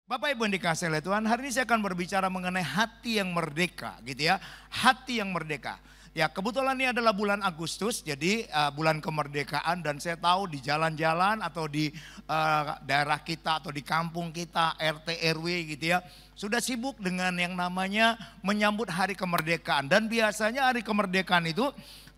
Bapak Ibu yang dikasihi oleh Tuhan, hari ini saya akan berbicara mengenai hati yang merdeka gitu ya. Hati yang merdeka. Ya, kebetulan ini adalah bulan Agustus, jadi bulan kemerdekaan, dan saya tahu di jalan-jalan atau di daerah kita atau di kampung kita, RT RW gitu ya, sudah sibuk dengan yang namanya menyambut hari kemerdekaan. Dan biasanya hari kemerdekaan itu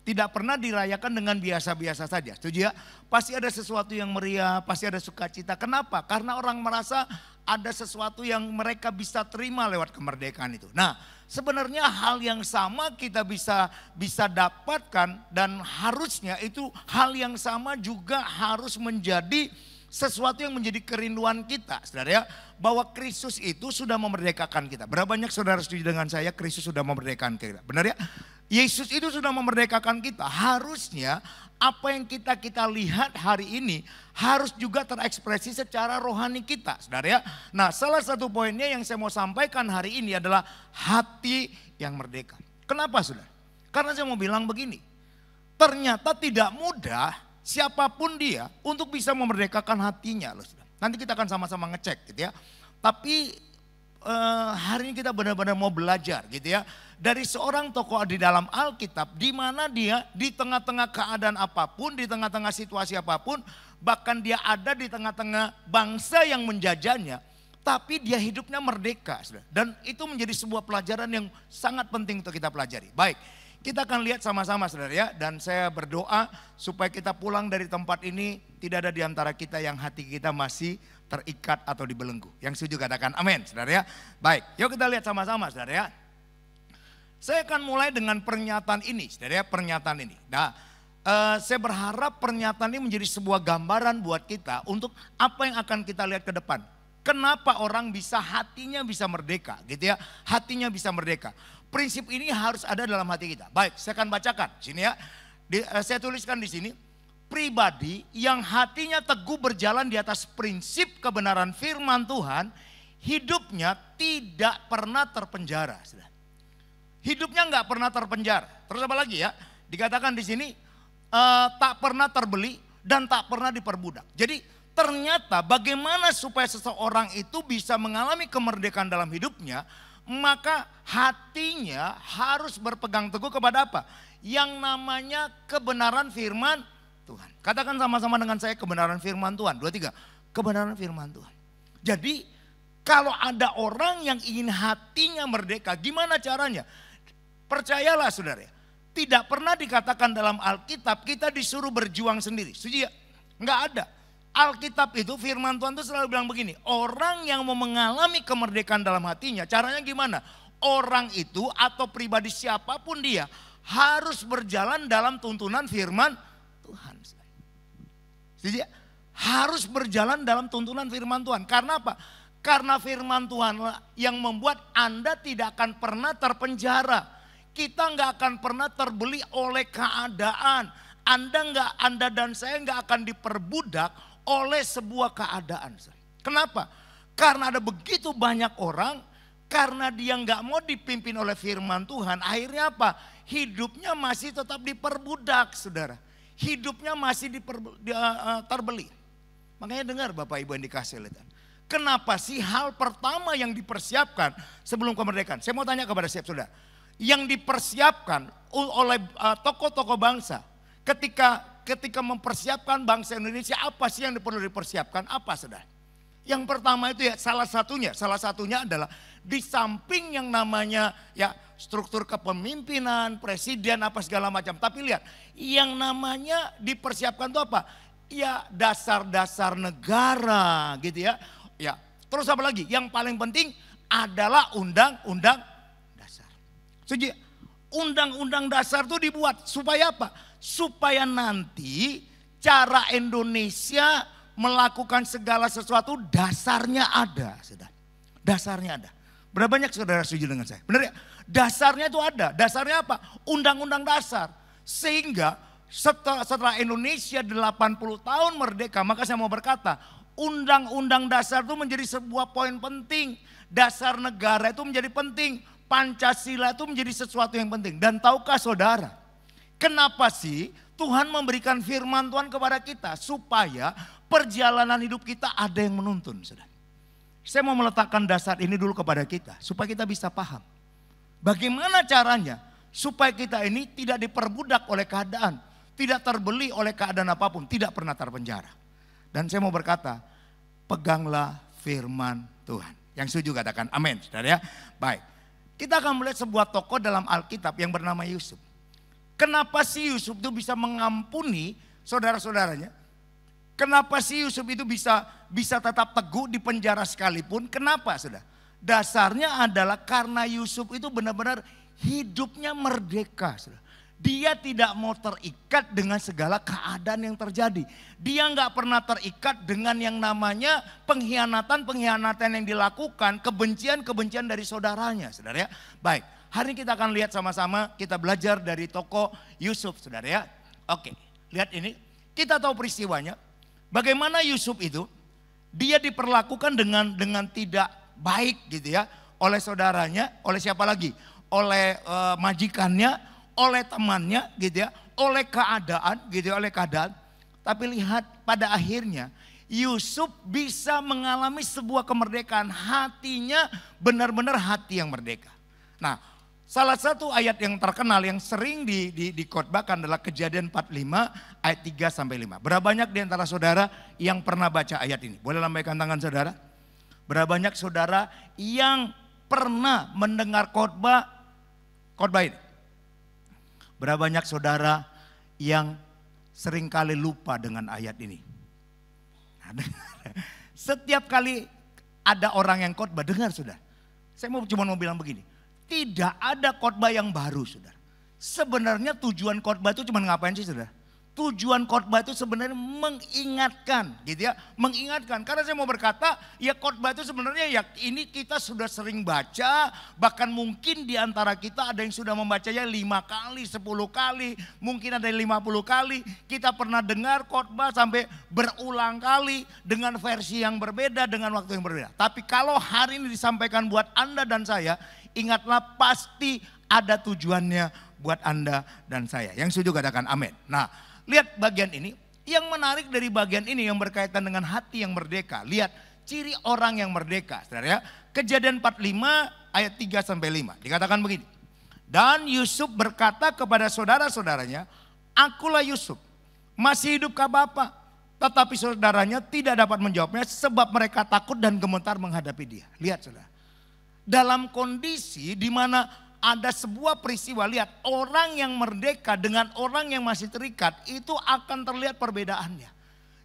tidak pernah dirayakan dengan biasa-biasa saja. Setuju ya? Pasti ada sesuatu yang meriah, pasti ada sukacita. Kenapa? Karena orang merasa ada sesuatu yang mereka bisa terima lewat kemerdekaan itu. Nah, sebenarnya hal yang sama kita bisa dapatkan, dan harusnya itu hal yang sama juga harus menjadi sesuatu yang menjadi kerinduan kita, saudara ya, bahwa Kristus itu sudah memerdekakan kita. Berapa banyak saudara setuju dengan saya, Kristus sudah memerdekakan kita? Benar ya? Yesus itu sudah memerdekakan kita. Harusnya apa yang kita lihat hari ini harus juga terekspresi secara rohani kita, saudara ya. Nah, salah satu poinnya yang saya mau sampaikan hari ini adalah hati yang merdeka. Kenapa, saudara? Karena saya mau bilang begini, ternyata tidak mudah siapapun dia untuk bisa memerdekakan hatinya, loh, saudara. Nanti kita akan sama-sama ngecek gitu ya. Tapi hari ini kita benar-benar mau belajar gitu ya, dari seorang tokoh di dalam Alkitab, di mana dia di tengah-tengah keadaan apapun, di tengah-tengah situasi apapun, bahkan dia ada di tengah-tengah bangsa yang menjajahnya, tapi dia hidupnya merdeka, saudara. Dan itu menjadi sebuah pelajaran yang sangat penting untuk kita pelajari. Baik, kita akan lihat sama-sama, saudara ya, dan saya berdoa supaya kita pulang dari tempat ini tidak ada di antara kita yang hati kita masih terikat atau dibelenggu. Yang setuju katakan amin, saudara ya. Baik, yuk kita lihat sama-sama, saudara ya. Saya akan mulai dengan pernyataan ini, saudara ya, pernyataan ini. Nah, saya berharap pernyataan ini menjadi sebuah gambaran buat kita untuk apa yang akan kita lihat ke depan. Kenapa orang hatinya bisa merdeka gitu ya, hatinya bisa merdeka. Prinsip ini harus ada dalam hati kita. Baik, saya akan bacakan sini ya. Saya tuliskan di sini, pribadi yang hatinya teguh berjalan di atas prinsip kebenaran firman Tuhan, hidupnya tidak pernah terpenjara. Hidupnya nggak pernah terpenjara. Terus apa lagi ya? Dikatakan di sini tak pernah terbeli dan tak pernah diperbudak. Jadi ternyata bagaimana supaya seseorang itu bisa mengalami kemerdekaan dalam hidupnya, maka hatinya harus berpegang teguh kepada apa? Yang namanya kebenaran firman Tuhan. Katakan sama-sama dengan saya, kebenaran firman Tuhan. 2, 3. Kebenaran firman Tuhan. Jadi kalau ada orang yang ingin hatinya merdeka, gimana caranya? Percayalah, saudara, tidak pernah dikatakan dalam Alkitab kita disuruh berjuang sendiri. Setuju ya? Enggak ada. Alkitab itu, firman Tuhan itu selalu bilang begini, orang yang mau mengalami kemerdekaan dalam hatinya, caranya gimana? Orang itu atau pribadi siapapun dia harus berjalan dalam tuntunan firman Tuhan. Setuju ya? Harus berjalan dalam tuntunan firman Tuhan. Karena apa? Karena firman Tuhan yang membuat Anda tidak akan pernah terpenjara. Kita nggak akan pernah terbeli oleh keadaan. Anda dan saya nggak akan diperbudak oleh sebuah keadaan. Kenapa? Karena ada begitu banyak orang, karena dia nggak mau dipimpin oleh firman Tuhan, akhirnya apa? Hidupnya masih tetap diperbudak, saudara. Hidupnya masih terbeli. Makanya dengar Bapak Ibu yang dikasihi oleh Tuhan. Kenapa sih hal pertama yang dipersiapkan sebelum kemerdekaan? Saya mau tanya kepada saudara. Yang dipersiapkan oleh tokoh-tokoh bangsa ketika mempersiapkan bangsa Indonesia, apa sih yang perlu dipersiapkan? Apa, saudara? Yang pertama itu ya salah satunya adalah di samping yang namanya ya struktur kepemimpinan, presiden apa segala macam. Tapi lihat, yang namanya dipersiapkan itu apa? Ya dasar-dasar negara gitu ya. Ya, terus apa lagi? Yang paling penting adalah undang-undang dasar. Setuju? Undang-undang dasar itu dibuat supaya apa? Supaya nanti cara Indonesia melakukan segala sesuatu dasarnya ada, saudara. Dasarnya ada. Berapa banyak saudara setuju dengan saya? Benar ya? Dasarnya itu ada. Dasarnya apa? Undang-undang dasar. Sehingga setelah Indonesia 80 tahun merdeka, maka saya mau berkata, undang-undang dasar itu menjadi sebuah poin penting. Dasar negara itu menjadi penting. Pancasila itu menjadi sesuatu yang penting. Dan tahukah saudara, kenapa sih Tuhan memberikan firman Tuhan kepada kita? Supaya perjalanan hidup kita ada yang menuntun, saudara. Saya mau meletakkan dasar ini dulu kepada kita supaya kita bisa paham. Bagaimana caranya supaya kita ini tidak diperbudak oleh keadaan, tidak terbeli oleh keadaan apapun, tidak pernah terpenjara. Dan saya mau berkata, peganglah firman Tuhan. Yang setuju katakan amin, saudara ya. Baik, kita akan melihat sebuah tokoh dalam Alkitab yang bernama Yusuf. Kenapa sih Yusuf itu bisa mengampuni saudara-saudaranya? Kenapa sih Yusuf itu bisa tetap teguh di penjara sekalipun? Kenapa, saudara? Dasarnya adalah karena Yusuf itu benar-benar hidupnya merdeka, saudara. Dia tidak mau terikat dengan segala keadaan yang terjadi. Dia nggak pernah terikat dengan yang namanya pengkhianatan yang dilakukan, kebencian dari saudaranya, saudara ya. Baik, hari ini kita akan lihat sama-sama, kita belajar dari tokoh Yusuf, saudara ya. Oke, lihat ini, kita tahu peristiwanya. Bagaimana Yusuf itu, dia diperlakukan dengan tidak baik gitu ya, oleh saudaranya, oleh siapa lagi? Oleh majikannya, oleh temannya gitu ya, oleh keadaan gitu ya, oleh keadaan. Tapi lihat pada akhirnya Yusuf bisa mengalami sebuah kemerdekaan, hatinya benar-benar hati yang merdeka. Nah, salah satu ayat yang terkenal yang sering dikhotbahkan adalah Kejadian 45 ayat 3 sampai 5. Berapa banyak di antara saudara yang pernah baca ayat ini? Boleh lambaikan tangan saudara? Berapa banyak saudara yang pernah mendengar khotbah ini? Berapa banyak saudara yang seringkali lupa dengan ayat ini? Setiap kali ada orang yang khotbah, dengar saudara. Saya cuma mau bilang begini. Tidak ada khotbah yang baru, saudara. Sebenarnya tujuan khotbah itu cuma ngapain sih, saudara? Tujuan khotbah itu sebenarnya mengingatkan, gitu ya, mengingatkan. Karena saya mau berkata, ya khotbah itu sebenarnya ya ini kita sudah sering baca, bahkan mungkin di antara kita ada yang sudah membacanya 5 kali, 10 kali, mungkin ada 50 kali. Kita pernah dengar khotbah sampai berulang kali dengan versi yang berbeda, dengan waktu yang berbeda. Tapi kalau hari ini disampaikan buat Anda dan saya, ingatlah pasti ada tujuannya buat Anda dan saya. Yang setuju katakan amin. Nah, lihat bagian ini. Yang menarik dari bagian ini yang berkaitan dengan hati yang merdeka. Lihat ciri orang yang merdeka, saudara ya. Kejadian 45 ayat 3 sampai 5. Dikatakan begini. Dan Yusuf berkata kepada saudara-saudaranya, "Akulah Yusuf, masih hidupkah Bapak?" Tetapi saudaranya tidak dapat menjawabnya sebab mereka takut dan gemetar menghadapi dia. Lihat saudara. Dalam kondisi di mana ada sebuah peristiwa, lihat orang yang merdeka dengan orang yang masih terikat itu akan terlihat perbedaannya.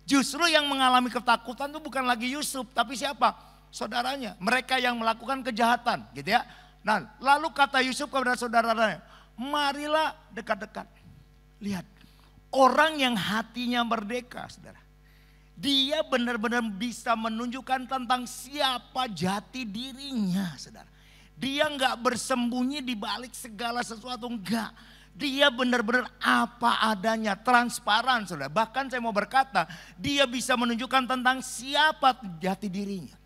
Justru yang mengalami ketakutan itu bukan lagi Yusuf, tapi siapa? Saudaranya, mereka yang melakukan kejahatan, gitu ya. Nah, lalu kata Yusuf kepada saudaranya, marilah dekat-dekat. Lihat, orang yang hatinya merdeka, saudara. Dia benar-benar bisa menunjukkan tentang siapa jati dirinya, saudara. Dia enggak bersembunyi di balik segala sesuatu, enggak. Dia benar-benar apa adanya, transparan, saudara. Bahkan saya mau berkata, dia bisa menunjukkan tentang siapa jati dirinya.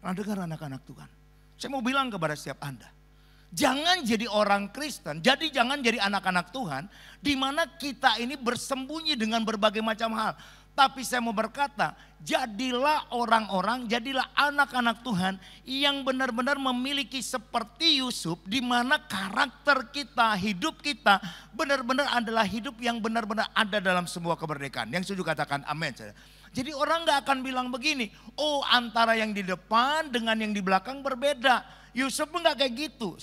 Nah, dengar anak-anak Tuhan. Saya mau bilang kepada setiap Anda, jangan jadi orang Kristen, jadi jangan jadi anak-anak Tuhan, di mana kita ini bersembunyi dengan berbagai macam hal. Tapi saya mau berkata, jadilah orang-orang, jadilah anak-anak Tuhan yang benar-benar memiliki seperti Yusuf, di mana karakter kita, hidup kita benar-benar adalah hidup yang benar-benar ada dalam sebuah kemerdekaan. Yang setuju katakan amin. Jadi orang gak akan bilang begini, oh antara yang di depan dengan yang di belakang berbeda. Yusuf pun gak kayak gitu.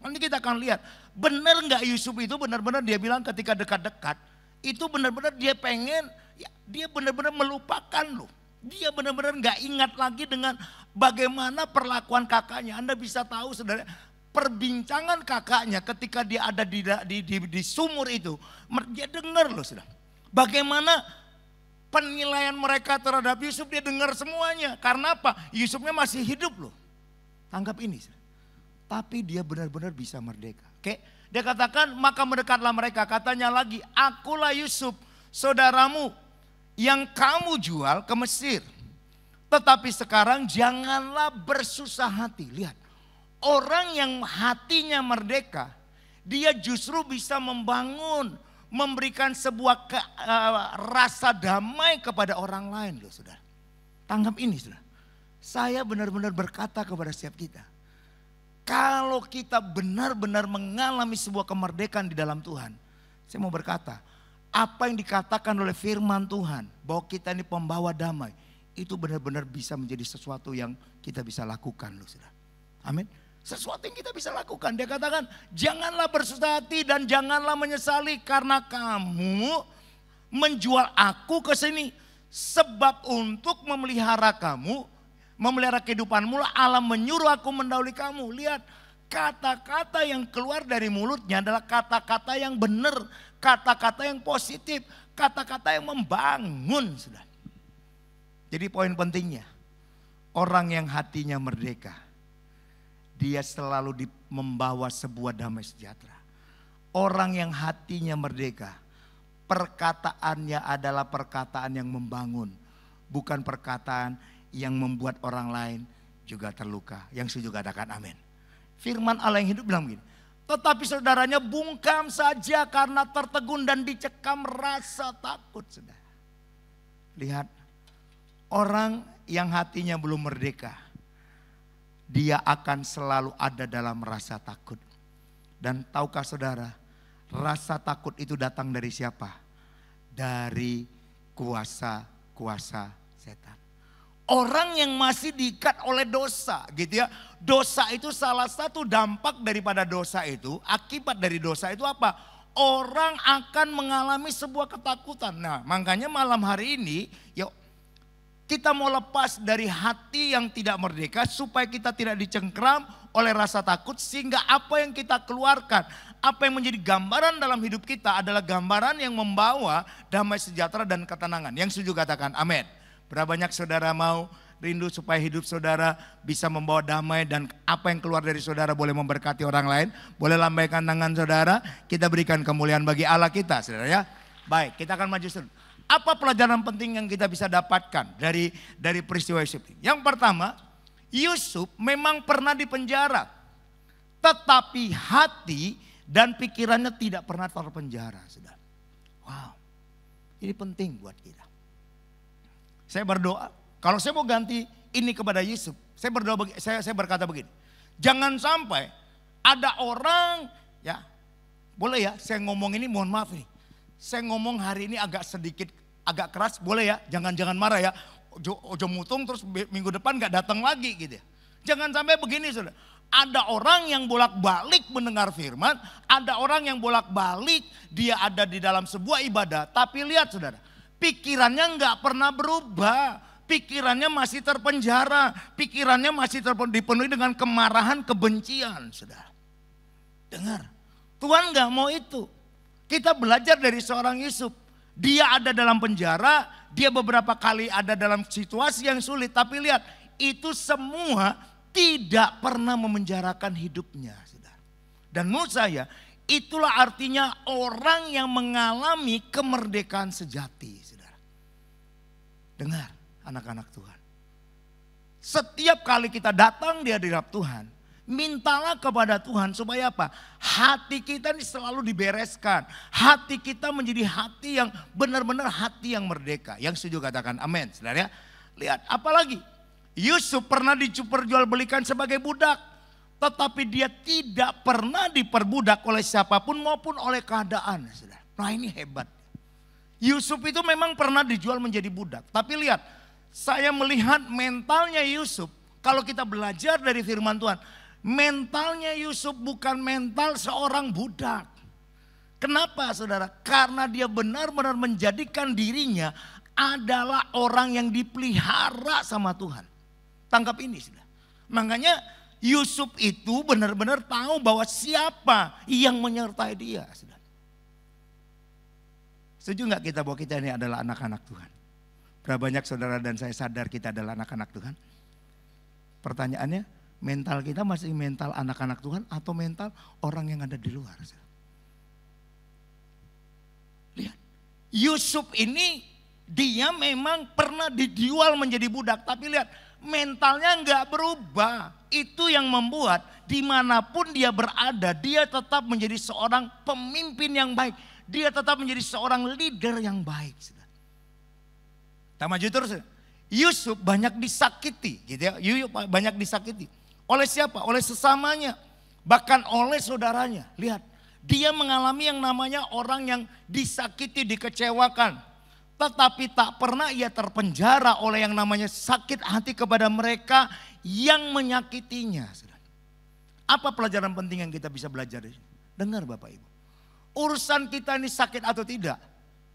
Nanti kita akan lihat, benar gak Yusuf itu benar-benar dia bilang ketika dekat-dekat, itu benar-benar dia pengen, ya, dia benar-benar melupakan loh. Dia benar-benar gak ingat lagi dengan bagaimana perlakuan kakaknya. Anda bisa tahu saudara, perbincangan kakaknya ketika dia ada di sumur itu. Dia dengar loh saudara. Bagaimana penilaian mereka terhadap Yusuf, dia dengar semuanya. Karena apa? Yusufnya masih hidup loh. Tanggap ini saudara. Tapi dia benar-benar bisa merdeka. Oke? Dia katakan maka mendekatlah mereka. Katanya lagi, akulah Yusuf saudaramu yang kamu jual ke Mesir. Tetapi sekarang janganlah bersusah hati. Lihat, orang yang hatinya merdeka, dia justru bisa membangun, memberikan sebuah rasa damai kepada orang lain loh saudara. Tanggap ini saudara. Saya benar-benar berkata kepada setiap kita, kalau kita benar-benar mengalami sebuah kemerdekaan di dalam Tuhan, saya mau berkata, apa yang dikatakan oleh firman Tuhan, bahwa kita ini pembawa damai, itu benar-benar bisa menjadi sesuatu yang kita bisa lakukan loh saudara. Amin. Sesuatu yang kita bisa lakukan. Dia katakan, janganlah bersusah hati dan janganlah menyesali karena kamu menjual aku ke sini. Sebab untuk memelihara kamu, memelihara kehidupanmu lah Allah menyuruh aku mendahului kamu. Lihat, kata-kata yang keluar dari mulutnya adalah kata-kata yang benar, kata-kata yang positif, kata-kata yang membangun. Sudah. Jadi poin pentingnya, orang yang hatinya merdeka, dia selalu membawa sebuah damai sejahtera. Orang yang hatinya merdeka, perkataannya adalah perkataan yang membangun, bukan perkataan yang membuat orang lain juga terluka. Yang setuju katakan amin. Firman Allah yang hidup bilang begini, tetapi saudaranya bungkam saja karena tertegun dan dicekam rasa takut. Saudara, lihat, orang yang hatinya belum merdeka, dia akan selalu ada dalam rasa takut. Dan tahukah saudara, rasa takut itu datang dari siapa? Dari kuasa-kuasa setan. Orang yang masih diikat oleh dosa gitu ya. Dosa itu salah satu dampak daripada dosa itu, akibat dari dosa itu apa? Orang akan mengalami sebuah ketakutan. Nah, makanya malam hari ini yuk kita mau lepas dari hati yang tidak merdeka supaya kita tidak dicengkram oleh rasa takut, sehingga apa yang kita keluarkan, apa yang menjadi gambaran dalam hidup kita adalah gambaran yang membawa damai sejahtera dan ketenangan. Yang setuju katakan amin. Berapa banyak saudara mau rindu supaya hidup saudara bisa membawa damai, dan apa yang keluar dari saudara boleh memberkati orang lain. Boleh lambaikan tangan saudara, kita berikan kemuliaan bagi Allah kita saudara ya. Baik, kita akan maju saudara. Apa pelajaran penting yang kita bisa dapatkan dari peristiwa Yusuf ini? Yang pertama, Yusuf memang pernah dipenjara, tetapi hati dan pikirannya tidak pernah terpenjara. Saudara. Wow, ini penting buat kita. Saya berdoa, kalau saya mau ganti ini kepada Yusuf, saya berdoa, saya berkata begini, jangan sampai ada orang ya, boleh ya, saya ngomong ini mohon maaf nih. Saya ngomong hari ini agak keras, boleh ya, jangan marah ya. Ojo mutung terus minggu depan gak datang lagi gitu ya. Jangan sampai begini saudara. Ada orang yang bolak-balik mendengar firman, ada orang yang bolak-balik dia ada di dalam sebuah ibadah. Tapi lihat saudara, pikirannya gak pernah berubah. Pikirannya masih terpenjara, pikirannya masih dipenuhi dengan kemarahan, kebencian saudara. Dengar, Tuhan gak mau itu. Kita belajar dari seorang Yusuf. Dia ada dalam penjara, dia beberapa kali ada dalam situasi yang sulit. Tapi lihat, itu semua tidak pernah memenjarakan hidupnya. Saudara. Dan menurut saya, itulah artinya orang yang mengalami kemerdekaan sejati. Saudara. Dengar anak-anak Tuhan. Setiap kali kita datang di hadirat Tuhan, mintalah kepada Tuhan supaya apa? Hati kita ini selalu dibereskan. Hati kita menjadi hati yang benar-benar hati yang merdeka. Yang setuju katakan amin. Saudara ya. Lihat apalagi. Yusuf pernah diperjualbelikan sebagai budak. Tetapi dia tidak pernah diperbudak oleh siapapun maupun oleh keadaan. Saudara. Nah ini hebat. Yusuf itu memang pernah dijual menjadi budak. Tapi lihat, saya melihat mentalnya Yusuf. Kalau kita belajar dari firman Tuhan, mentalnya Yusuf bukan mental seorang budak. Kenapa saudara? Karena dia benar-benar menjadikan dirinya adalah orang yang dipelihara sama Tuhan. Tangkap ini saudara. Makanya Yusuf itu benar-benar tahu bahwa siapa yang menyertai dia. Saudara. Setuju gak kita bahwa kita ini adalah anak-anak Tuhan? Berapa banyak saudara dan saya sadar kita adalah anak-anak Tuhan? Pertanyaannya, mental kita masih mental anak-anak Tuhan atau mental orang yang ada di luar? Lihat, Yusuf ini dia memang pernah dijual menjadi budak, tapi lihat mentalnya nggak berubah. Itu yang membuat dimanapun dia berada, dia tetap menjadi seorang pemimpin yang baik. Dia tetap menjadi seorang leader yang baik. Kita maju terus. Yusuf banyak disakiti gitu ya. Yusuf banyak disakiti. Oleh siapa? Oleh sesamanya. Bahkan oleh saudaranya. Lihat, dia mengalami yang namanya orang yang disakiti, dikecewakan. Tetapi tak pernah ia terpenjara oleh yang namanya sakit hati kepada mereka yang menyakitinya. Apa pelajaran penting yang kita bisa belajar dari sini? Dengar Bapak Ibu. Urusan kita ini sakit atau tidak,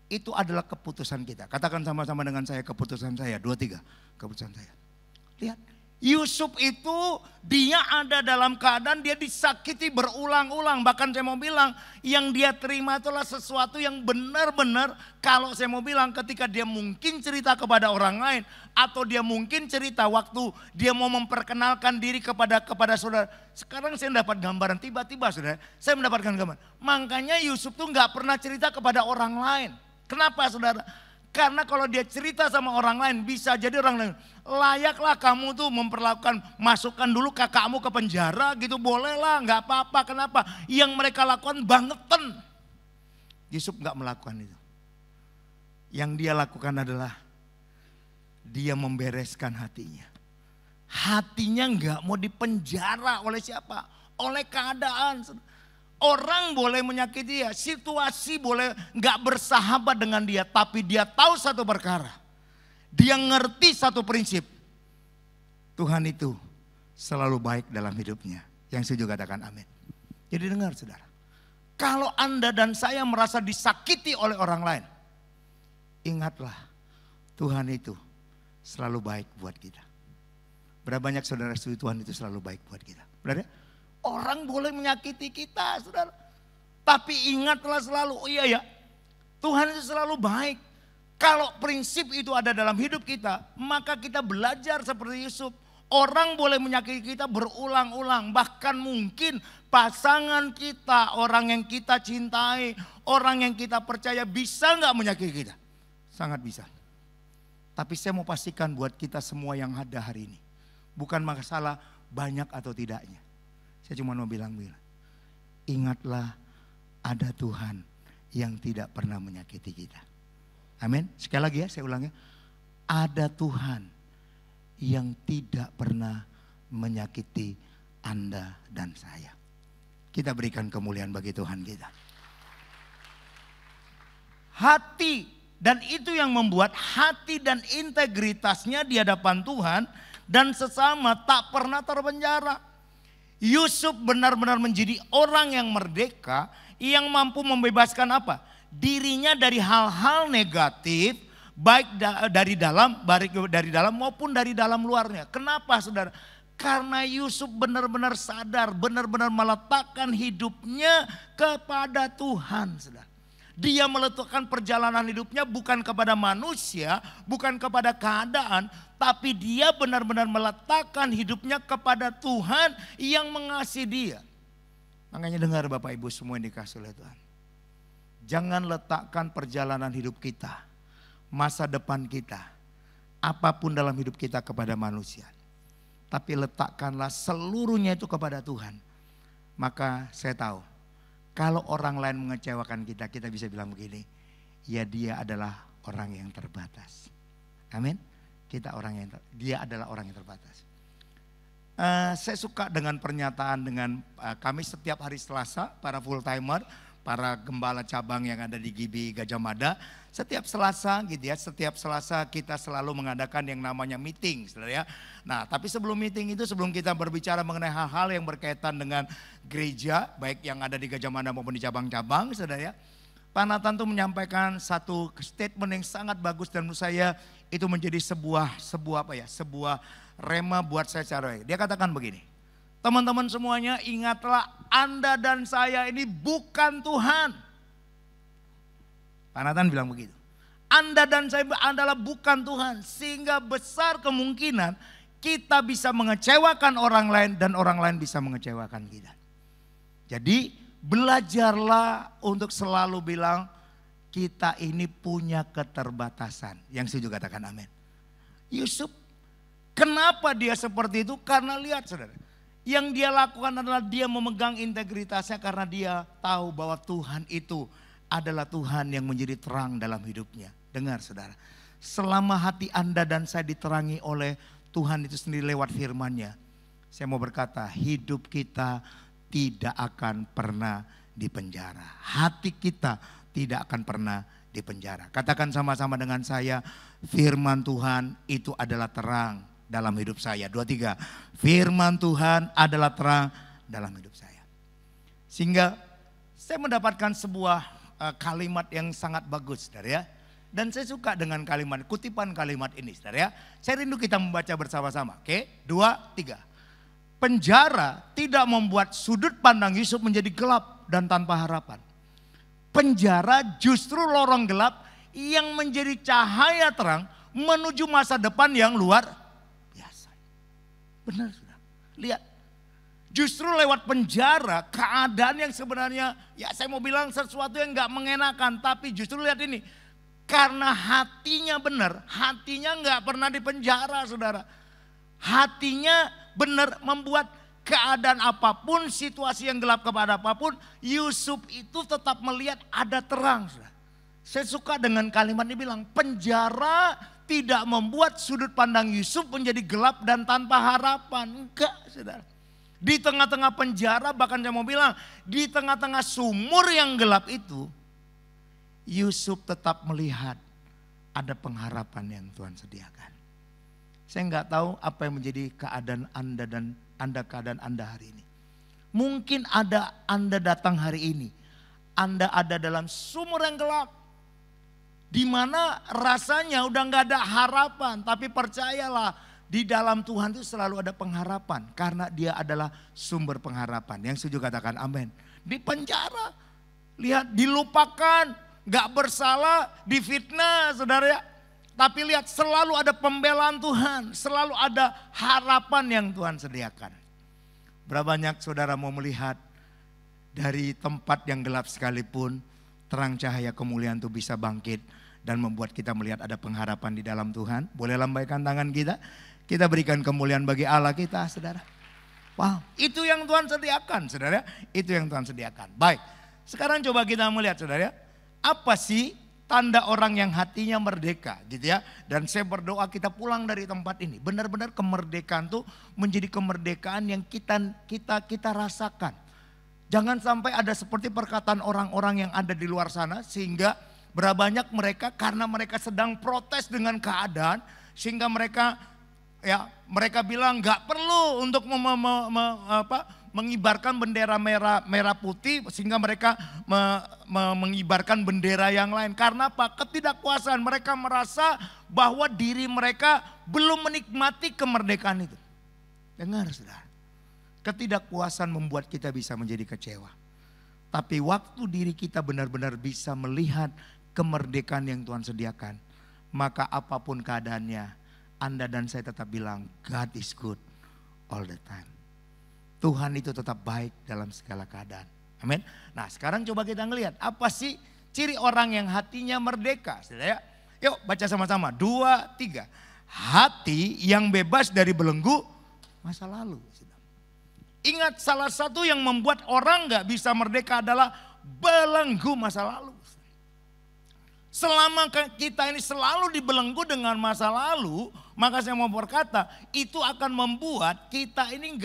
itu adalah keputusan kita. Katakan sama-sama dengan saya, keputusan saya. 2, 3, keputusan saya. Lihat, Yusuf itu dia ada dalam keadaan dia disakiti berulang-ulang. Bahkan saya mau bilang yang dia terima itulah sesuatu yang benar-benar, kalau saya mau bilang ketika dia mungkin cerita kepada orang lain. Atau dia mungkin cerita waktu dia mau memperkenalkan diri kepada saudara. Sekarang saya mendapat gambaran, tiba-tiba saudara, saya mendapatkan gambaran. Makanya Yusuf tuh gak pernah cerita kepada orang lain. Kenapa saudara? Karena kalau dia cerita sama orang lain, bisa jadi orang lain, layaklah kamu tuh memperlakukan, masukkan dulu kakakmu ke penjara gitu, bolehlah, gak apa-apa. Kenapa? Yang mereka lakukan bangetan. Yusuf gak melakukan itu. Yang dia lakukan adalah dia membereskan hatinya. Hatinya gak mau dipenjara oleh siapa? Oleh keadaan. Orang boleh menyakiti dia, situasi boleh gak bersahabat dengan dia. Tapi dia tahu satu perkara. Dia ngerti satu prinsip. Tuhan itu selalu baik dalam hidupnya. Yang setuju katakan amin. Jadi dengar saudara. Kalau Anda dan saya merasa disakiti oleh orang lain, ingatlah Tuhan itu selalu baik buat kita. Berapa banyak saudara setuju Tuhan itu selalu baik buat kita? Benar ya? Orang boleh menyakiti kita saudara. Tapi ingatlah selalu, oh iya ya, Tuhan itu selalu baik. Kalau prinsip itu ada dalam hidup kita, maka kita belajar seperti Yusuf. Orang boleh menyakiti kita berulang-ulang. Bahkan mungkin pasangan kita, orang yang kita cintai, orang yang kita percaya bisa gak menyakiti kita? Sangat bisa. Tapi saya mau pastikan buat kita semua yang ada hari ini, bukan masalah banyak atau tidaknya. Saya cuma mau bilang, ingatlah ada Tuhan yang tidak pernah menyakiti kita. Amin. Sekali lagi ya, saya ulang ya. Ada Tuhan yang tidak pernah menyakiti Anda dan saya. Kita berikan kemuliaan bagi Tuhan kita. Hati, dan itu yang membuat hati dan integritasnya di hadapan Tuhan dan sesama tak pernah terpenjara. Yusuf benar-benar menjadi orang yang merdeka, yang mampu membebaskan apa? Dirinya dari hal-hal negatif, baik dari dalam maupun dari dalam luarnya. Kenapa saudara? Karena Yusuf benar-benar sadar, benar-benar meletakkan hidupnya kepada Tuhan saudara. Dia meletakkan perjalanan hidupnya bukan kepada manusia, bukan kepada keadaan, tapi dia benar-benar meletakkan hidupnya kepada Tuhan yang mengasihi dia. Makanya dengar Bapak Ibu semua yang dikasihi oleh Tuhan. Jangan letakkan perjalanan hidup kita, masa depan kita, apapun dalam hidup kita kepada manusia. Tapi letakkanlah seluruhnya itu kepada Tuhan. Maka saya tahu, kalau orang lain mengecewakan kita, kita bisa bilang begini, ya dia adalah orang yang terbatas. Amin. Dia adalah orang yang terbatas. Saya suka dengan pernyataan dengan kami setiap hari Selasa, para full timer, para gembala cabang yang ada di GB Gajah Mada, setiap Selasa gitu ya, setiap Selasa kita selalu mengadakan yang namanya meeting, saudara ya. Nah, tapi sebelum meeting itu, sebelum kita berbicara mengenai hal-hal yang berkaitan dengan gereja, baik yang ada di Gajah Mada maupun di cabang-cabang, saudara ya, Pak Nathan tuh menyampaikan satu statement yang sangat bagus dan menurut saya itu menjadi sebuah rema buat saya cara. Dia katakan begini, teman-teman semuanya ingatlah Anda dan saya ini bukan Tuhan. Pak Nathan bilang begitu. Anda dan saya adalah bukan Tuhan. Sehingga besar kemungkinan kita bisa mengecewakan orang lain dan orang lain bisa mengecewakan kita. Jadi belajarlah untuk selalu bilang kita ini punya keterbatasan. Yang setuju katakan amin. Yusuf, kenapa dia seperti itu? Karena lihat saudara, yang dia lakukan adalah dia memegang integritasnya karena dia tahu bahwa Tuhan itu adalah Tuhan yang menjadi terang dalam hidupnya. Dengar saudara, selama hati Anda dan saya diterangi oleh Tuhan itu sendiri lewat firman-Nya, saya mau berkata, hidup kita tidak akan pernah dipenjara. Hati kita tidak akan pernah dipenjara. Katakan sama-sama dengan saya, firman Tuhan itu adalah terang dalam hidup saya. 2, 3. Firman Tuhan adalah terang dalam hidup saya. Sehingga saya mendapatkan sebuah kalimat yang sangat bagus, saudara ya. Dan saya suka dengan kalimat, kutipan kalimat ini, saudara ya. Saya rindu kita membaca bersama-sama. Oke, 2, 3. Penjara tidak membuat sudut pandang Yusuf menjadi gelap dan tanpa harapan. Penjara justru lorong gelap yang menjadi cahaya terang menuju masa depan yang luar biasa. Benar sudah. Lihat. Justru lewat penjara keadaan yang sebenarnya ya saya mau bilang sesuatu yang gak mengenakan. Tapi justru lihat ini. Karena hatinya benar. Hatinya gak pernah dipenjara saudara. Hatinya benar membuat keadaan apapun, situasi yang gelap kepada apapun, Yusuf itu tetap melihat ada terang. Saya suka dengan kalimat ini bilang, penjara tidak membuat sudut pandang Yusuf menjadi gelap dan tanpa harapan. Enggak, saudara. Di tengah-tengah penjara, bahkan saya mau bilang, di tengah-tengah sumur yang gelap itu, Yusuf tetap melihat ada pengharapan yang Tuhan sediakan. Saya nggak tahu apa yang menjadi keadaan Anda dan keadaan Anda hari ini. Mungkin Anda datang hari ini. Anda ada dalam sumur yang gelap. Di mana rasanya udah nggak ada harapan. Tapi percayalah di dalam Tuhan itu selalu ada pengharapan. Karena dia adalah sumber pengharapan. Yang setuju katakan amin. Di penjara. Lihat dilupakan. Nggak bersalah. Difitnah saudara ya. Tapi lihat selalu ada pembelaan Tuhan. Selalu ada harapan yang Tuhan sediakan. Berapa banyak saudara mau melihat dari tempat yang gelap sekalipun terang cahaya kemuliaan itu bisa bangkit dan membuat kita melihat ada pengharapan di dalam Tuhan. Boleh lambaikan tangan kita. Kita berikan kemuliaan bagi Allah kita saudara. Wow, itu yang Tuhan sediakan saudara. Itu yang Tuhan sediakan. Baik, sekarang coba kita melihat saudara. Apa sih tanda orang yang hatinya merdeka gitu ya. Dan saya berdoa kita pulang dari tempat ini. Benar-benar kemerdekaan itu menjadi kemerdekaan yang kita rasakan. Jangan sampai ada seperti perkataan orang-orang yang ada di luar sana. Sehingga berapa banyak mereka karena mereka sedang protes dengan keadaan. Sehingga mereka bilang gak perlu untuk mengibarkan bendera merah putih sehingga mereka mengibarkan bendera yang lain. Karena apa? Ketidakpuasan. Mereka merasa bahwa diri mereka belum menikmati kemerdekaan itu. Dengar saudara. Ketidakpuasan membuat kita bisa menjadi kecewa. Tapi waktu diri kita benar-benar bisa melihat kemerdekaan yang Tuhan sediakan. Maka apapun keadaannya, Anda dan saya tetap bilang God is good all the time. Tuhan itu tetap baik dalam segala keadaan. Amin. Nah sekarang coba kita ngelihat apa sih ciri orang yang hatinya merdeka. Saudara ya? Yuk baca sama-sama. 2, 3. Hati yang bebas dari belenggu masa lalu. Ingat salah satu yang membuat orang gak bisa merdeka adalah belenggu masa lalu. Selama kita ini selalu dibelenggu dengan masa lalu, maka saya mau berkata itu akan membuat kita ini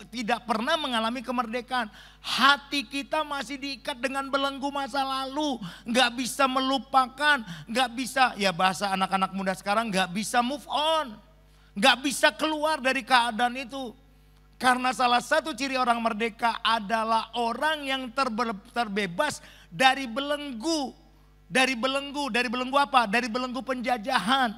tidak pernah mengalami kemerdekaan. Hati kita masih diikat dengan belenggu masa lalu, nggak bisa melupakan, nggak bisa ya bahasa anak-anak muda sekarang nggak bisa move on, nggak bisa keluar dari keadaan itu. Karena salah satu ciri orang merdeka adalah orang yang terbebas dari belenggu. Dari belenggu apa? Dari belenggu penjajahan.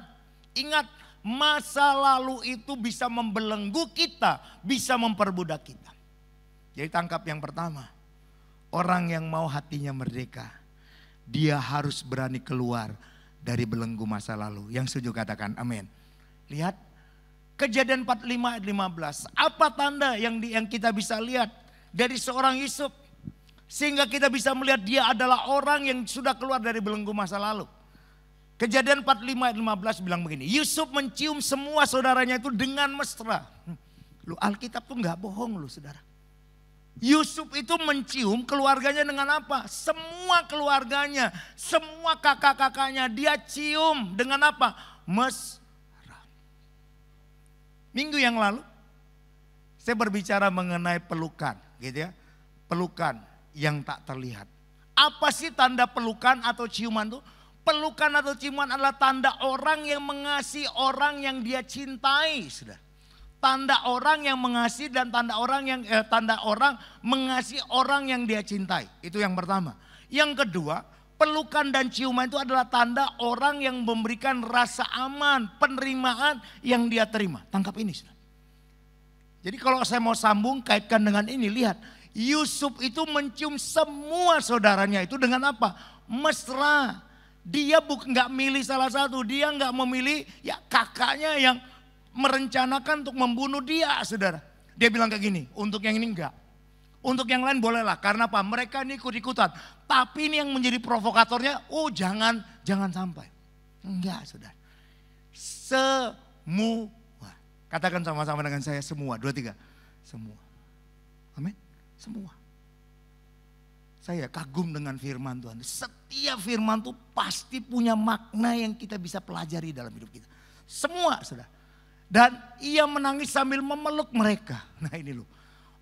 Ingat, masa lalu itu bisa membelenggu kita, bisa memperbudak kita. Jadi tangkap yang pertama, orang yang mau hatinya merdeka, dia harus berani keluar dari belenggu masa lalu. Yang setuju katakan amin. Lihat, Kejadian 45 ayat 15. Apa tanda yang kita bisa lihat dari seorang Yusuf? Sehingga kita bisa melihat dia adalah orang yang sudah keluar dari belenggu masa lalu. Kejadian 45 ayat 15 bilang begini. Yusuf mencium semua saudaranya itu dengan mesra. Lu Alkitab tuh gak bohong lu saudara. Yusuf itu mencium keluarganya dengan apa? Semua keluarganya, semua kakak-kakaknya dia cium dengan apa? Mesra. Minggu yang lalu saya berbicara mengenai pelukan, gitu ya. Pelukan yang tak terlihat. Apa sih tanda pelukan atau ciuman itu? Pelukan atau ciuman adalah tanda orang yang mengasihi orang yang dia cintai, Saudara. Tanda orang yang mengasihi dan tanda orang mengasihi orang yang dia cintai. Itu yang pertama. Yang kedua, pelukan dan ciuman itu adalah tanda orang yang memberikan rasa aman, penerimaan yang dia terima. Tangkap ini, Saudara. Jadi kalau saya mau sambung kaitkan dengan ini, lihat. Yusuf itu mencium semua saudaranya itu dengan apa? Mesra. Dia nggak milih salah satu, dia nggak memilih ya kakaknya yang merencanakan untuk membunuh dia, Saudara. Dia bilang kayak gini, untuk yang ini enggak. Untuk yang lain bolehlah, karena apa? Mereka ini ikut-ikutan. Tapi ini yang menjadi provokatornya, jangan sampai. Enggak, Saudara. Semua. Katakan sama-sama dengan saya, semua. 2, 3. Semua. Amin. Semua. Saya kagum dengan firman Tuhan. Setiap firman itu pasti punya makna yang kita bisa pelajari dalam hidup kita. Semua, Saudara. Dan ia menangis sambil memeluk mereka. Nah ini loh.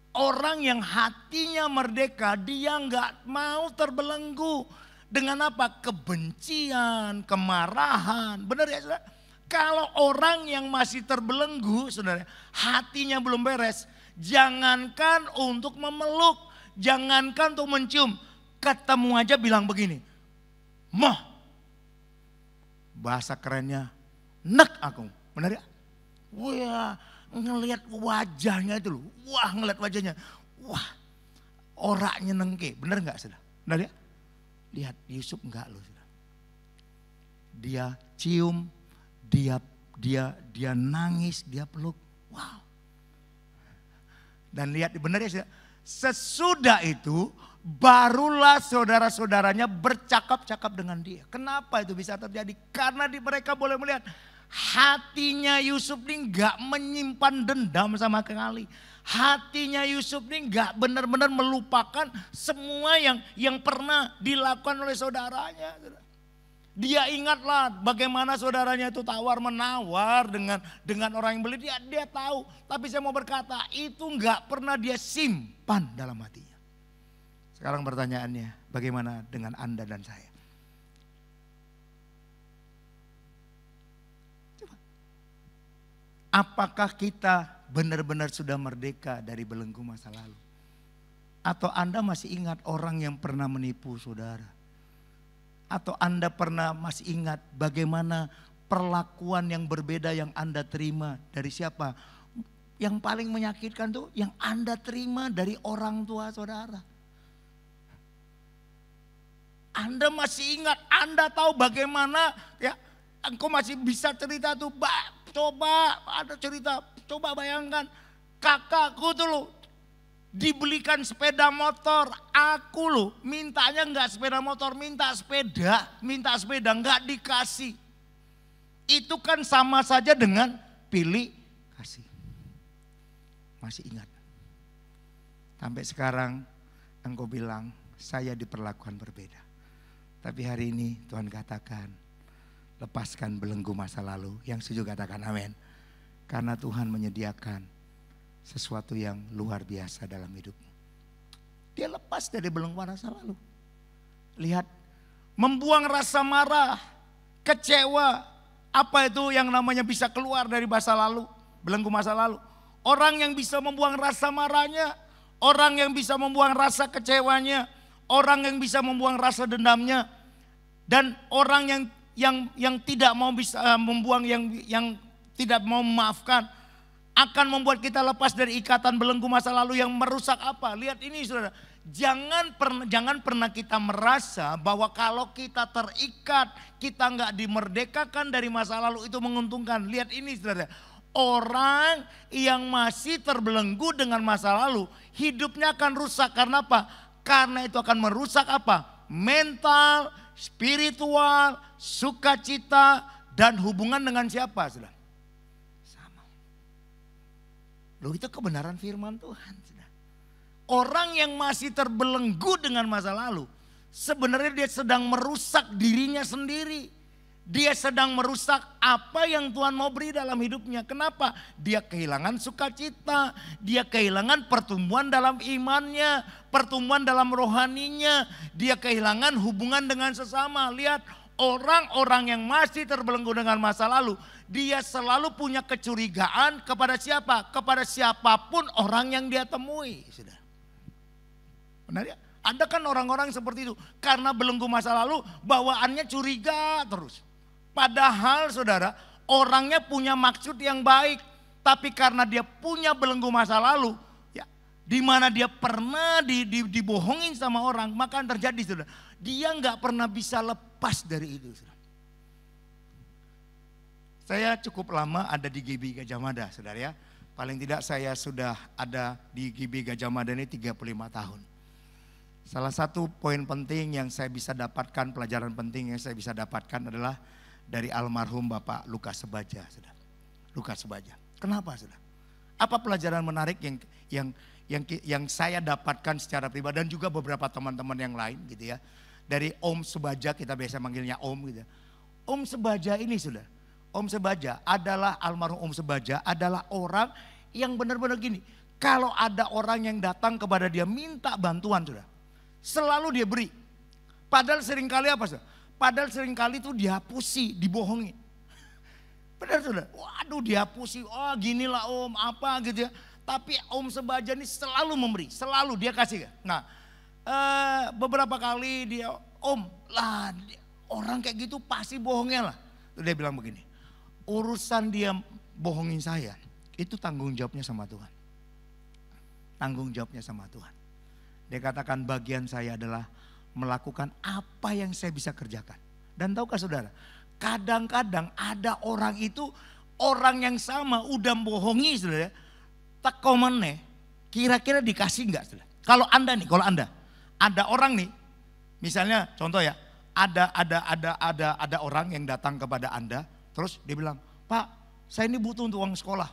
Orang yang hatinya merdeka, dia nggak mau terbelenggu. Dengan apa? Kebencian, kemarahan. Benar ya, Saudara? Kalau orang yang masih terbelenggu, Saudara, hatinya belum beres. Jangankan untuk memeluk, jangankan untuk mencium. Ketemu aja bilang begini. Moh. Bahasa kerennya, nek aku. Benar ya? Wah, ngelihat wajahnya itu loh. Wah, ngelihat wajahnya. Wah, oraknya nengke. Benar enggak, Saudara? Benar ya? Lihat Yusuf enggak loh, Saudara. Dia cium, dia nangis, dia peluk. Wow. Dan lihat, benar ya, Saudara? Sesudah itu barulah saudara-saudaranya bercakap-cakap dengan dia. Kenapa itu bisa terjadi? Karena mereka boleh melihat hatinya Yusuf ini gak menyimpan dendam sama sekali. Hatinya Yusuf ini gak benar-benar melupakan semua yang pernah dilakukan oleh saudaranya. Dia ingatlah bagaimana saudaranya itu tawar-menawar dengan orang yang beli. Dia tahu, tapi saya mau berkata itu gak pernah dia simpan dalam hatinya. Sekarang pertanyaannya, bagaimana dengan Anda dan saya? Apakah kita benar-benar sudah merdeka dari belenggu masa lalu? Atau Anda masih ingat orang yang pernah menipu saudara? Atau Anda masih ingat bagaimana perlakuan yang berbeda yang Anda terima dari siapa? Yang paling menyakitkan tuh yang Anda terima dari orang tua saudara. Anda masih ingat, Anda tahu bagaimana ya, engkau masih bisa cerita tuh, coba ada cerita, coba bayangkan kakakku tuh loh dibelikan sepeda motor, aku loh mintanya nggak sepeda motor, minta sepeda nggak dikasih. Itu kan sama saja dengan pilih kasih. Masih ingat? Sampai sekarang engkau bilang saya diperlakukan berbeda. Tapi hari ini Tuhan katakan, lepaskan belenggu masa lalu. Yang setuju katakan amin. Karena Tuhan menyediakan sesuatu yang luar biasa dalam hidupmu. Dia lepas dari belenggu masa lalu. Lihat, membuang rasa marah, kecewa. Apa itu yang namanya bisa keluar dari masa lalu, belenggu masa lalu. Orang yang bisa membuang rasa marahnya, orang yang bisa membuang rasa kecewanya, orang yang bisa membuang rasa dendamnya, dan orang yang tidak mau bisa membuang, yang tidak mau memaafkan, akan membuat kita lepas dari ikatan belenggu masa lalu yang merusak apa? Lihat ini saudara, jangan pernah kita merasa bahwa kalau kita terikat, kita nggak dimerdekakan dari masa lalu itu menguntungkan. Lihat ini saudara, orang yang masih terbelenggu dengan masa lalu, hidupnya akan rusak. Karena apa? Karena itu akan merusak apa? Mental, spiritual, sukacita, dan hubungan dengan siapa saudara? Sama. Loh itu kebenaran firman Tuhan saudara. Orang yang masih terbelenggu dengan masa lalu, sebenarnya dia sedang merusak dirinya sendiri. Dia sedang merusak apa yang Tuhan mau beri dalam hidupnya. Kenapa? Dia kehilangan sukacita, dia kehilangan pertumbuhan dalam imannya, pertumbuhan dalam rohaninya, dia kehilangan hubungan dengan sesama. Lihat, orang-orang yang masih terbelenggu dengan masa lalu, dia selalu punya kecurigaan kepada siapa? Kepada siapapun orang yang dia temui. Sudah. Benar ya? Ada kan orang-orang seperti itu, karena belenggu masa lalu bawaannya curiga terus. Padahal saudara, orangnya punya maksud yang baik, tapi karena dia punya belenggu masa lalu, ya, di mana dia pernah dibohongin sama orang, maka yang terjadi saudara, dia nggak pernah bisa lepas dari itu. Saudara. Saya cukup lama ada di GB Gajah Mada, saudara ya. Paling tidak saya sudah ada di GB Gajah Mada ini 35 tahun. Salah satu poin penting yang saya bisa dapatkan, pelajaran penting yang saya bisa dapatkan adalah dari almarhum Bapak Lukas Sebaja, saudara. Lukas Sebaja. Kenapa, saudara? Apa pelajaran menarik yang saya dapatkan secara pribadi dan juga beberapa teman-teman yang lain, gitu ya. Dari Om Sebaja, kita biasa manggilnya Om, gitu. Om Sebaja ini, saudara. Om Sebaja adalah almarhum Om Sebaja adalah orang yang benar-benar gini. Kalau ada orang yang datang kepada dia minta bantuan, saudara, selalu dia beri. Padahal seringkali apa, saudara? Padahal seringkali itu dihapusi, dibohongi. Benar saudara? Waduh dihapusi, oh ginilah Om, apa gitu ya. Tapi Om Sebaja ini selalu memberi, selalu dia kasih. Nah beberapa kali dia, Om lah orang kayak gitu pasti bohongnya lah. Dia bilang begini, urusan dia bohongin saya, itu tanggung jawabnya sama Tuhan. Tanggung jawabnya sama Tuhan. Dia katakan bagian saya adalah melakukan apa yang saya bisa kerjakan. Dan tahukah saudara, kadang-kadang ada orang itu, orang yang sama udah bohongi saudara, tak komennya, kira-kira dikasih enggak saudara? Kalau anda nih, kalau anda, ada orang nih, misalnya contoh ya, ada orang yang datang kepada anda, terus dia bilang, Pak, saya ini butuh untuk uang sekolah.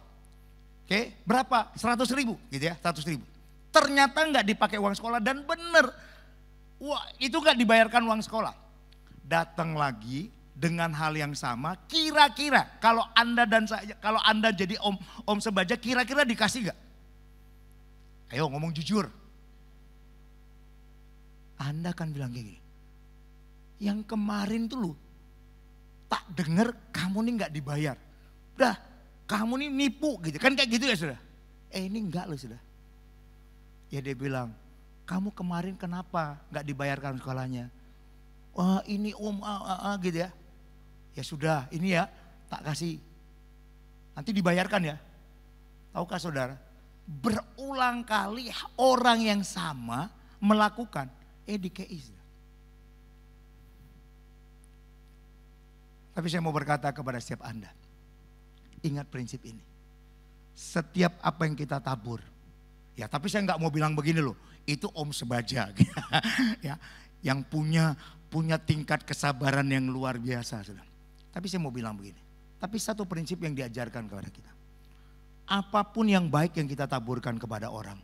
Oke, berapa? 100.000 gitu ya, 100.000. Ternyata enggak dipakai uang sekolah dan bener. Wah, itu gak dibayarkan uang sekolah. Datang lagi dengan hal yang sama, kira-kira kalau anda dan saya, kalau anda jadi Om Sebaja, kira-kira dikasih gak? Ayo ngomong jujur. Anda kan bilang kayak gini, yang kemarin tuh lu tak dengar kamu nih gak dibayar. Udah, kamu nih nipu gitu, kan kayak gitu ya sudah. Ini enggak loh sudah. Ya dia bilang, kamu kemarin kenapa gak dibayarkan sekolahnya? Wah ini Om gitu ya. Ya sudah ini ya tak kasih. Nanti dibayarkan ya. Tahukah saudara? Berulang kali orang yang sama melakukan DKI. Tapi saya mau berkata kepada setiap Anda. Ingat prinsip ini. Setiap apa yang kita tabur. Ya tapi saya gak mau bilang begini loh. Itu Om Sebaja ya, yang punya tingkat kesabaran yang luar biasa saudara. Tapi saya mau bilang begini, tapi satu prinsip yang diajarkan kepada kita, apapun yang baik yang kita taburkan kepada orang,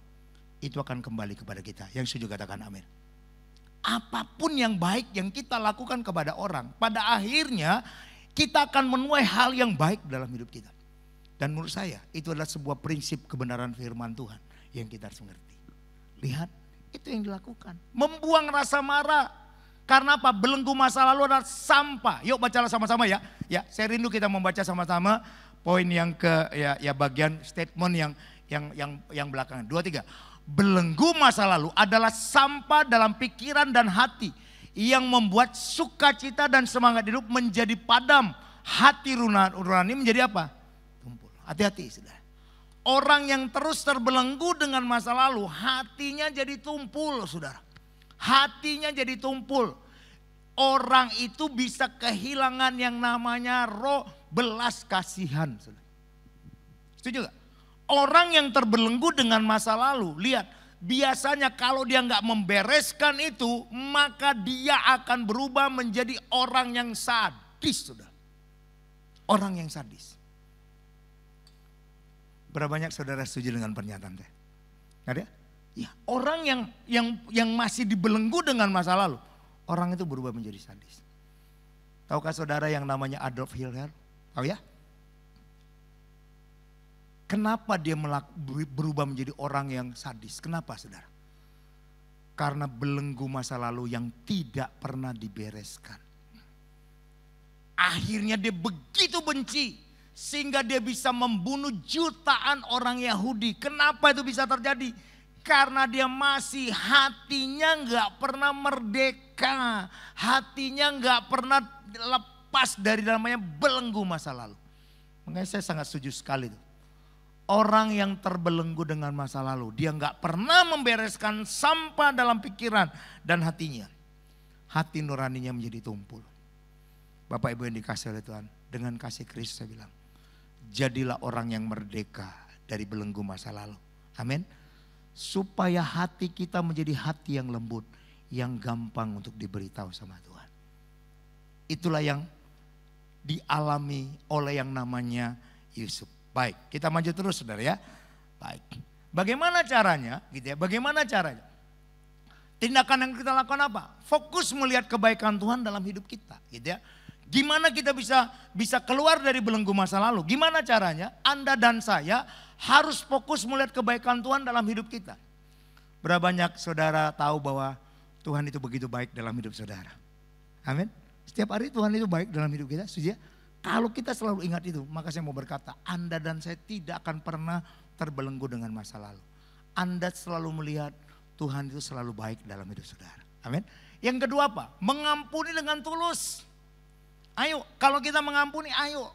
itu akan kembali kepada kita. Yang setuju katakan amin. Apapun yang baik yang kita lakukan kepada orang, pada akhirnya kita akan menuai hal yang baik dalam hidup kita. Dan menurut saya itu adalah sebuah prinsip kebenaran firman Tuhan yang kita harus mengerti. Lihat, itu yang dilakukan. Membuang rasa marah. Karena apa? Belenggu masa lalu adalah sampah. Yuk bacalah sama-sama ya. Ya, saya rindu kita membaca sama-sama poin yang bagian statement yang belakangan. 2, 3. Belenggu masa lalu adalah sampah dalam pikiran dan hati yang membuat sukacita dan semangat hidup menjadi padam. Hati nurani menjadi apa? Tumpul. Hati-hati sudah. Orang yang terus terbelenggu dengan masa lalu, hatinya jadi tumpul saudara. Hatinya jadi tumpul. Orang itu bisa kehilangan yang namanya roh belas kasihan. Saudara. Setuju gak? Orang yang terbelenggu dengan masa lalu, lihat. Biasanya kalau dia gak membereskan itu, maka dia akan berubah menjadi orang yang sadis. Saudara. Orang yang sadis. Berapa banyak saudara setuju dengan pernyataan saya? Ada? Ya, orang yang masih dibelenggu dengan masa lalu, orang itu berubah menjadi sadis. Tahukah saudara yang namanya Adolf Hitler? Tahu ya? Kenapa dia berubah menjadi orang yang sadis? Kenapa saudara? Karena belenggu masa lalu yang tidak pernah dibereskan. Akhirnya dia begitu benci sehingga dia bisa membunuh jutaan orang Yahudi. Kenapa itu bisa terjadi? Karena dia masih hatinya nggak pernah merdeka. Hatinya nggak pernah lepas dari namanya belenggu masa lalu. Makanya saya sangat setuju sekali itu. Orang yang terbelenggu dengan masa lalu, dia nggak pernah membereskan sampah dalam pikiran dan hatinya. Hati nuraninya menjadi tumpul. Bapak Ibu yang dikasih oleh Tuhan, dengan kasih Kristus saya bilang, jadilah orang yang merdeka dari belenggu masa lalu. Amin. Supaya hati kita menjadi hati yang lembut, yang gampang untuk diberitahu sama Tuhan. Itulah yang dialami oleh yang namanya Yusuf. Baik, kita maju terus saudara ya. Baik. Bagaimana caranya? Gitu ya. Bagaimana caranya? Tindakan yang kita lakukan apa? Fokus melihat kebaikan Tuhan dalam hidup kita, gitu ya. Gimana kita bisa keluar dari belenggu masa lalu? Gimana caranya? Anda dan saya harus fokus melihat kebaikan Tuhan dalam hidup kita. Berapa banyak saudara tahu bahwa Tuhan itu begitu baik dalam hidup saudara? Amin. Setiap hari Tuhan itu baik dalam hidup kita, setuju ya? Kalau kita selalu ingat itu, maka saya mau berkata, Anda dan saya tidak akan pernah terbelenggu dengan masa lalu. Anda selalu melihat Tuhan itu selalu baik dalam hidup saudara. Amin. Yang kedua apa? Mengampuni dengan tulus. Ayo, kalau kita mengampuni, ayo.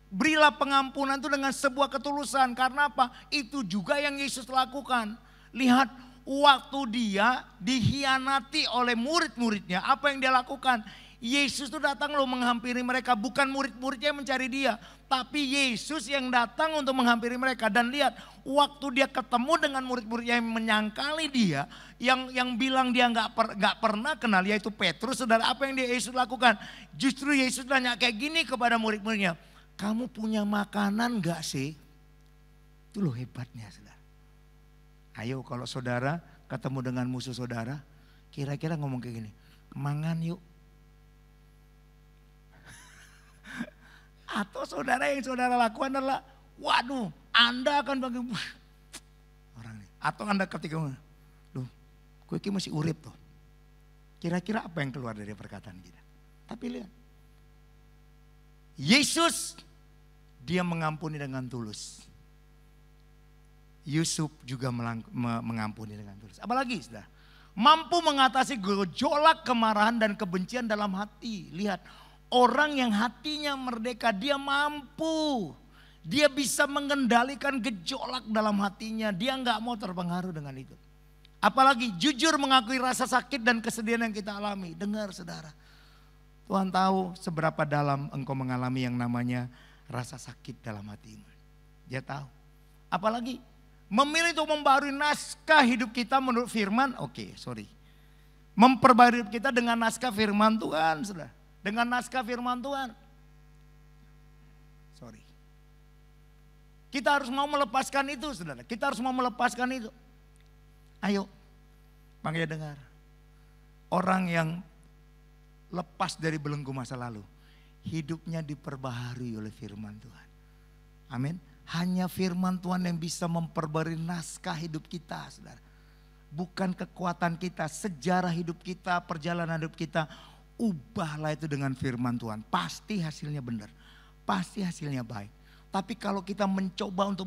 Berilah pengampunan itu dengan sebuah ketulusan. Karena apa? Itu juga yang Yesus lakukan. Lihat, waktu dia dikhianati oleh murid-muridnya, apa yang dia lakukan? Yesus itu datang loh menghampiri mereka, bukan murid-muridnya yang mencari dia, tapi Yesus yang datang untuk menghampiri mereka. Dan lihat, waktu dia ketemu dengan murid-muridnya yang menyangkali dia, yang bilang dia nggak pernah kenal, yaitu Petrus. Saudara, apa yang Yesus lakukan? Justru Yesus tanya kayak gini kepada murid-muridnya, kamu punya makanan nggak sih? Itu loh hebatnya saudara. Ayo kalau saudara ketemu dengan musuh saudara, kira-kira ngomong kayak gini, mangan yuk. Atau saudara yang saudara lakukan adalah, waduh, Anda akan bagi orang ini. Atau Anda ketika, loh, gue ini masih urip tuh. Kira-kira apa yang keluar dari perkataan kita? Tapi lihat, Yesus dia mengampuni dengan tulus. Yusuf juga mengampuni dengan tulus. Apalagi, saudara, mampu mengatasi gejolak kemarahan dan kebencian dalam hati. Lihat. Orang yang hatinya merdeka, dia mampu. Dia bisa mengendalikan gejolak dalam hatinya. Dia nggak mau terpengaruh dengan itu. Apalagi jujur mengakui rasa sakit dan kesedihan yang kita alami. Dengar saudara. Tuhan tahu seberapa dalam engkau mengalami yang namanya rasa sakit dalam hatimu. Dia tahu. Apalagi memilih untuk membarui naskah hidup kita menurut firman. Memperbarui hidup kita dengan naskah firman Tuhan saudara. Dengan naskah firman Tuhan. Kita harus mau melepaskan itu saudara. Kita harus mau melepaskan itu. Ayo. Makanya dengar. Orang yang lepas dari belenggu masa lalu. Hidupnya diperbaharui oleh firman Tuhan. Amin. Hanya firman Tuhan yang bisa memperbarui naskah hidup kita saudara. Bukan kekuatan kita, sejarah hidup kita, perjalanan hidup kita. Ubahlah itu dengan firman Tuhan. Pasti hasilnya benar. Pasti hasilnya baik. Tapi kalau kita mencoba untuk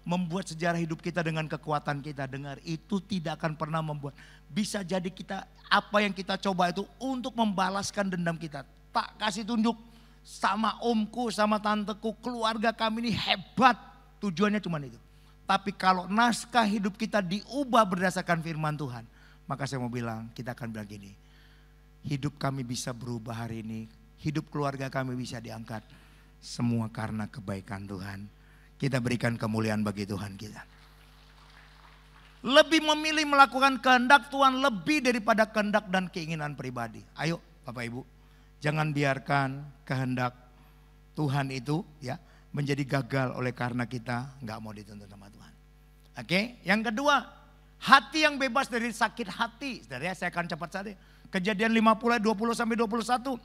membuat sejarah hidup kita dengan kekuatan kita, dengar, itu tidak akan pernah membuat. Bisa jadi kita, apa yang kita coba itu untuk membalaskan dendam kita. Tak kasih tunjuk sama omku, sama tanteku, keluarga kami ini hebat. Tujuannya cuma itu. Tapi kalau naskah hidup kita diubah berdasarkan firman Tuhan, maka saya mau bilang, kita akan bilang gini. Hidup kami bisa berubah hari ini. Hidup keluarga kami bisa diangkat. Semua karena kebaikan Tuhan. Kita berikan kemuliaan bagi Tuhan kita. Lebih memilih melakukan kehendak Tuhan lebih daripada kehendak dan keinginan pribadi. Ayo Bapak Ibu. Jangan biarkan kehendak Tuhan itu ya menjadi gagal oleh karena kita nggak mau dituntut sama Tuhan. Oke, yang kedua, Hati yang bebas dari sakit hati. Saudara, saya akan cepat saja. Kejadian 50 ayat 20 sampai 21.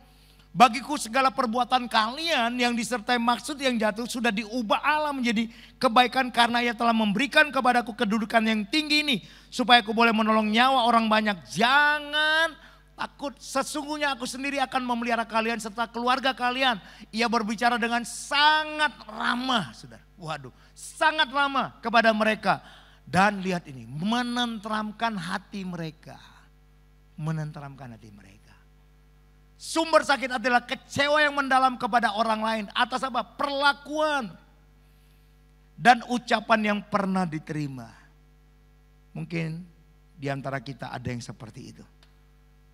Bagiku segala perbuatan kalian yang disertai maksud yang jatuh sudah diubah Allah menjadi kebaikan karena Ia telah memberikan kepadaku kedudukan yang tinggi ini supaya aku boleh menolong nyawa orang banyak. Jangan takut, sesungguhnya aku sendiri akan memelihara kalian serta keluarga kalian. Ia berbicara dengan sangat ramah, saudara. Waduh, sangat ramah kepada mereka. Dan lihat ini, menenteramkan hati mereka. Menenteramkan hati mereka. Sumber sakit adalah kecewa yang mendalam kepada orang lain. Atas apa? Perlakuan dan ucapan yang pernah diterima. Mungkin di antara kita ada yang seperti itu.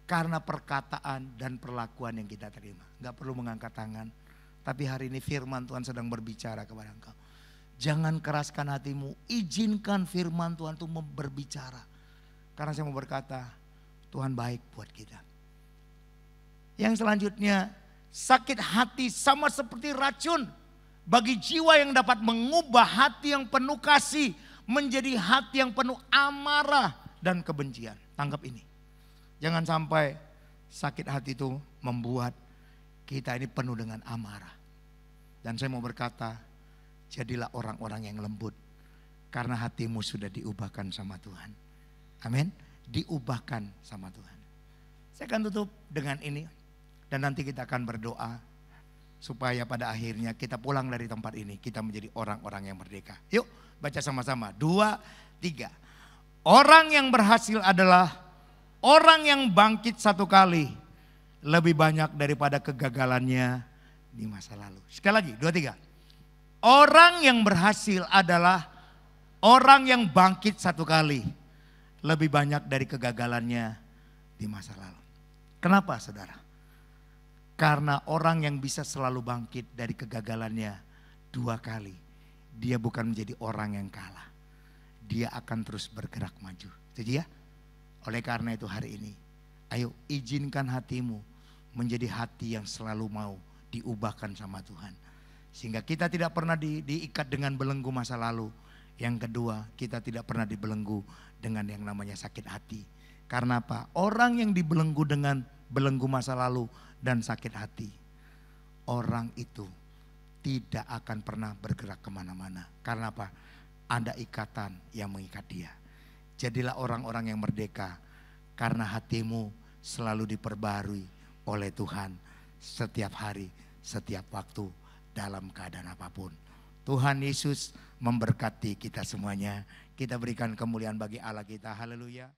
Karena perkataan dan perlakuan yang kita terima. Gak perlu mengangkat tangan. Tapi hari ini firman Tuhan sedang berbicara kepada engkau. Jangan keraskan hatimu. Izinkan firman Tuhan itu berbicara. Karena saya mau berkata, Tuhan baik buat kita. Yang selanjutnya, sakit hati sama seperti racun bagi jiwa yang dapat mengubah hati yang penuh kasih menjadi hati yang penuh amarah dan kebencian. Tangkap ini. Jangan sampai sakit hati itu membuat kita ini penuh dengan amarah. Dan saya mau berkata, jadilah orang-orang yang lembut karena hatimu sudah diubahkan sama Tuhan. Amin. Diubahkan sama Tuhan. Saya akan tutup dengan ini. Dan nanti kita akan berdoa supaya pada akhirnya kita pulang dari tempat ini. Kita menjadi orang-orang yang merdeka. Yuk baca sama-sama. 2, 3. Orang yang berhasil adalah orang yang bangkit satu kali. Lebih banyak daripada kegagalannya di masa lalu. Sekali lagi 2, 3. Orang yang berhasil adalah orang yang bangkit satu kali. Lebih banyak dari kegagalannya di masa lalu. Kenapa saudara? Karena orang yang bisa selalu bangkit dari kegagalannya 2 kali. Dia bukan menjadi orang yang kalah. Dia akan terus bergerak maju. Jadi ya, oleh karena itu hari ini, ayo izinkan hatimu menjadi hati yang selalu mau diubahkan sama Tuhan. Sehingga kita tidak pernah diikat dengan belenggu masa lalu. Yang kedua, kita tidak pernah dibelenggu dengan yang namanya sakit hati. Karena apa? Orang yang dibelenggu dengan belenggu masa lalu dan sakit hati, orang itu tidak akan pernah bergerak kemana-mana. Karena apa? Ada ikatan yang mengikat dia. Jadilah orang-orang yang merdeka karena hatimu selalu diperbarui oleh Tuhan setiap hari, setiap waktu, dalam keadaan apapun. Tuhan Yesus memberkati kita semuanya. Kita berikan kemuliaan bagi Allah kita. Haleluya.